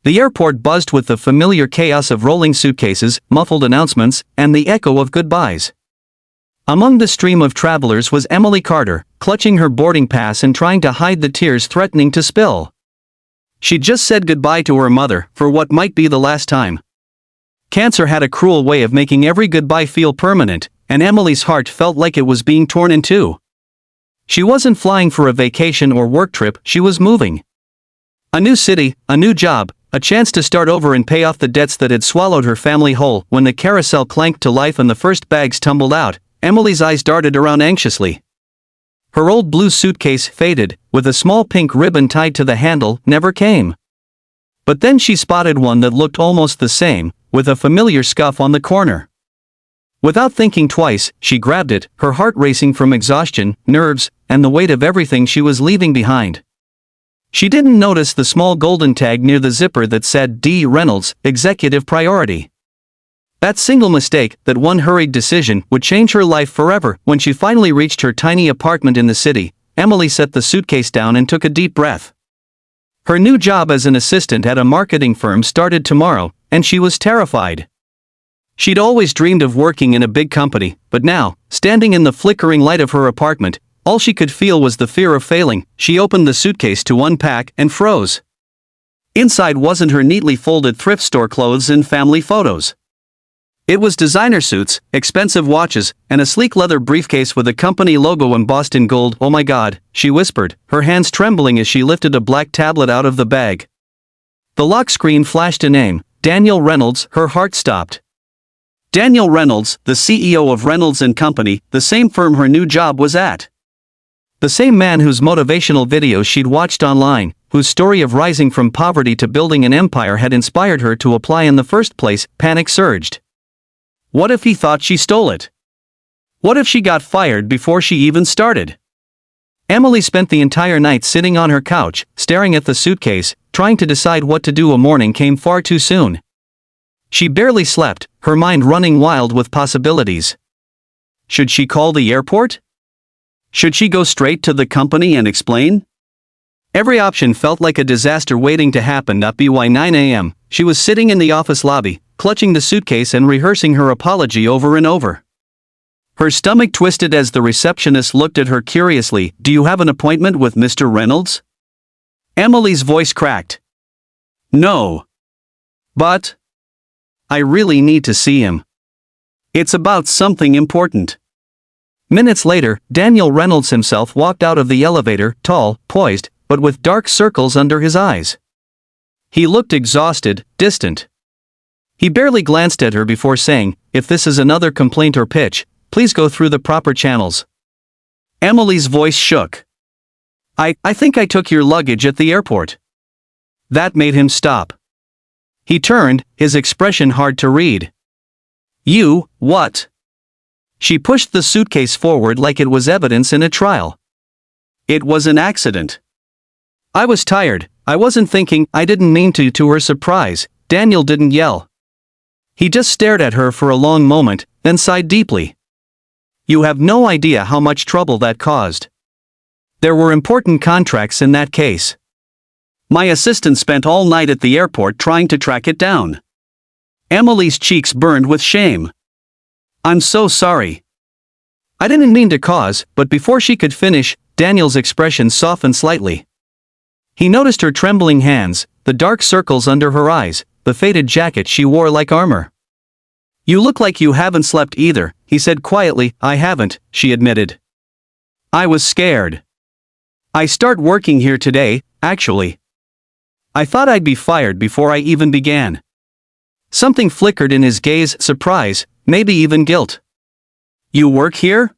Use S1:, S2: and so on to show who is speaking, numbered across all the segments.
S1: The airport buzzed with the familiar chaos of rolling suitcases, muffled announcements, and the echo of goodbyes. Among the stream of travelers was Emily Carter, clutching her boarding pass and trying to hide the tears threatening to spill. She'd just said goodbye to her mother, for what might be the last time. Cancer had a cruel way of making every goodbye feel permanent, and Emily's heart felt like it was being torn in two. She wasn't flying for a vacation or work trip, she was moving. A new city, a new job, a chance to start over and pay off the debts that had swallowed her family whole. When the carousel clanked to life and the first bags tumbled out, Emily's eyes darted around anxiously. Her old blue suitcase, faded, with a small pink ribbon tied to the handle, never came. But then she spotted one that looked almost the same, with a familiar scuff on the corner. Without thinking twice, she grabbed it, her heart racing from exhaustion, nerves, and the weight of everything she was leaving behind. She didn't notice the small golden tag near the zipper that said D. Reynolds, Executive Priority. That single mistake, that one hurried decision, would change her life forever. When she finally reached her tiny apartment in the city, Emily set the suitcase down and took a deep breath. Her new job as an assistant at a marketing firm started tomorrow, and she was terrified. She'd always dreamed of working in a big company, but now, standing in the flickering light of her apartment, all she could feel was the fear of failing. She opened the suitcase to unpack and froze. Inside wasn't her neatly folded thrift store clothes and family photos. It was designer suits, expensive watches, and a sleek leather briefcase with a company logo embossed in gold. "Oh my God," she whispered, her hands trembling as she lifted a black tablet out of the bag. The lock screen flashed a name, Daniel Reynolds. Her heart stopped. Daniel Reynolds, the CEO of Reynolds & Company, the same firm her new job was at. The same man whose motivational videos she'd watched online, whose story of rising from poverty to building an empire had inspired her to apply in the first place. Panic surged. What if he thought she stole it? What if she got fired before she even started? Emily spent the entire night sitting on her couch, staring at the suitcase, trying to decide what to do. A morning came far too soon. She barely slept, her mind running wild with possibilities. Should she call the airport? Should she go straight to the company and explain? Every option felt like a disaster waiting to happen. By 9 a.m., she was sitting in the office lobby, clutching the suitcase and rehearsing her apology over and over. Her stomach twisted as the receptionist looked at her curiously. "Do you have an appointment with Mr. Reynolds?" Emily's voice cracked. "No. But I really need to see him. It's about something important." Minutes later, Daniel Reynolds himself walked out of the elevator, tall, poised, but with dark circles under his eyes. He looked exhausted, distant. He barely glanced at her before saying, "If this is another complaint or pitch, please go through the proper channels." Emily's voice shook. I think I took your luggage at the airport." That made him stop. He turned, his expression hard to read. "You, what?" She pushed the suitcase forward like it was evidence in a trial. "It was an accident. I was tired, I wasn't thinking." "I didn't mean to." To her surprise, Daniel didn't yell. He just stared at her for a long moment, then sighed deeply. "You have no idea how much trouble that caused. There were important contracts in that case. My assistant spent all night at the airport trying to track it down." Emily's cheeks burned with shame. "I'm so sorry. I didn't mean to cause," but before she could finish, Daniel's expression softened slightly. He noticed her trembling hands, the dark circles under her eyes, the faded jacket she wore like armor. "You look like you haven't slept either," he said quietly. "I haven't," she admitted. "I was scared. I start working here today, actually. I thought I'd be fired before I even began." Something flickered in his gaze, surprise, maybe even guilt. "You work here?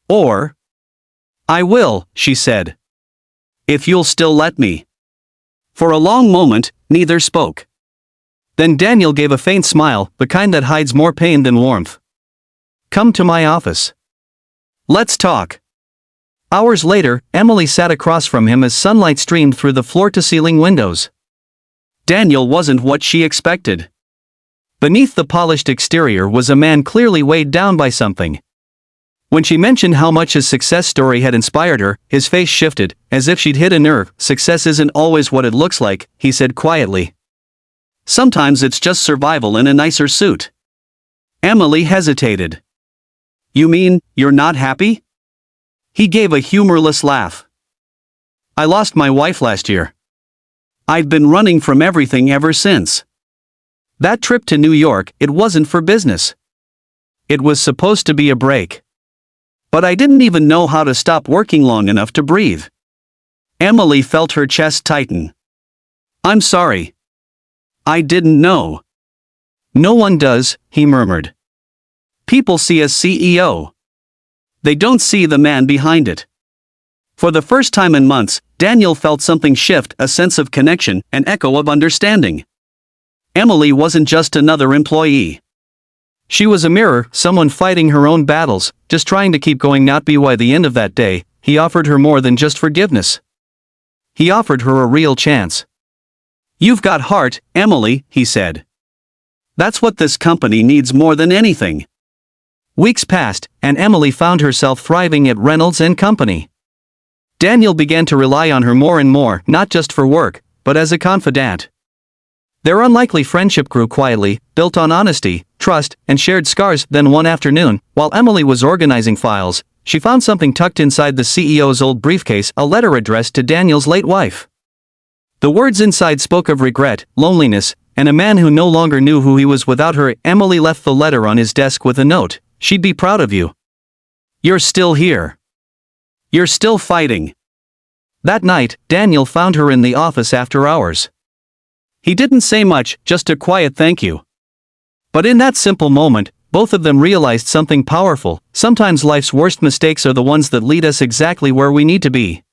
S1: Or?" "I will," she said. "If you'll still let me." For a long moment, neither spoke. Then Daniel gave a faint smile, the kind that hides more pain than warmth. "Come to my office. Let's talk." Hours later, Emily sat across from him as sunlight streamed through the floor-to-ceiling windows. Daniel wasn't what she expected. Beneath the polished exterior was a man clearly weighed down by something. When she mentioned how much his success story had inspired her, his face shifted, as if she'd hit a nerve. "Success isn't always what it looks like," he said quietly. Sometimes it's just survival in a nicer suit. Emily hesitated. You mean, you're not happy? He gave a humorless laugh. I lost my wife last year. I've been running from everything ever since. That trip to New York, it wasn't for business. It was supposed to be a break. But I didn't even know how to stop working long enough to breathe. Emily felt her chest tighten. I'm sorry. I didn't know. No one does, he murmured. People see a CEO. They don't see the man behind it. For the first time in months, Daniel felt something shift, a sense of connection, an echo of understanding. Emily wasn't just another employee. She was a mirror, someone fighting her own battles, just trying to keep going. Not by the end of that day, he offered her more than just forgiveness. He offered her a real chance. You've got heart, Emily, he said. That's what this company needs more than anything. Weeks passed, and Emily found herself thriving at Reynolds & Company. Daniel began to rely on her more and more, not just for work, but as a confidant. Their unlikely friendship grew quietly, built on honesty, trust, and shared scars. Then one afternoon, while Emily was organizing files, she found something tucked inside the CEO's old briefcase, a letter addressed to Daniel's late wife. The words inside spoke of regret, loneliness, and a man who no longer knew who he was without her. Emily left the letter on his desk with a note. She'd be proud of you. You're still here. You're still fighting. That night, Daniel found her in the office after hours. He didn't say much, just a quiet thank you. But in that simple moment, both of them realized something powerful. Sometimes life's worst mistakes are the ones that lead us exactly where we need to be.